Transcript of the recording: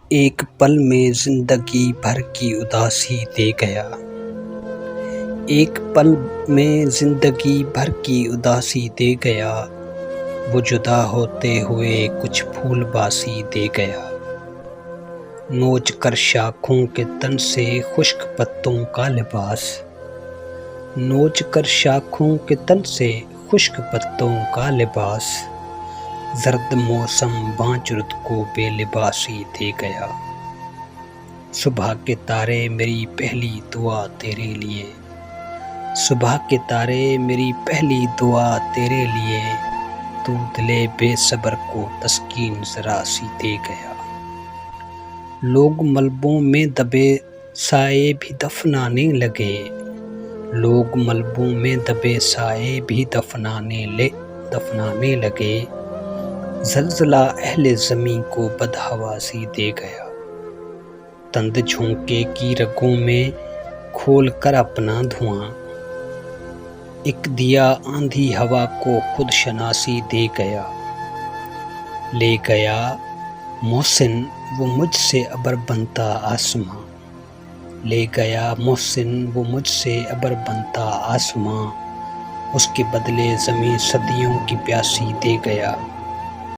ایک پل میں زندگی بھر کی اداسی دے گیا۔ ایک پل میں زندگی بھر کی اداسی دے گیا، وہ جدا ہوتے ہوئے کچھ پھول باسی دے گیا۔ نوچ کر شاخوں کے تن سے خشک پتوں کا لباس، نوچ کر شاخوں کے تن سے خشک پتوں کا لباس، زرد موسم بانچ رت کو بے لباسی دے گیا۔ صبح کے تارے میری پہلی دعا تیرے لیے، صبح کے تارے میری پہلی دعا تیرے لیے، تو دلِ بے صبر کو تسکین ذرا سی دے گیا۔ لوگ ملبوں میں دبے سائے بھی دفنانے لگے، لوگ ملبوں میں دبے سائے بھی دفنانے لگے، زلزلہ اہل زمیں کو بدحواسی دے گیا۔ تند جھونکے کی رگوں میں کھول کر اپنا دھواں، ایک دیا آندھی ہوا کو خود شناسی دے گیا۔ لے گیا محسن وہ مجھ سے ابر بنتا آسماں، لے گیا محسن وہ مجھ سے ابر بنتا آسماں، اس کے بدلے زمیں صدیوں کی پیاسی دے گیا۔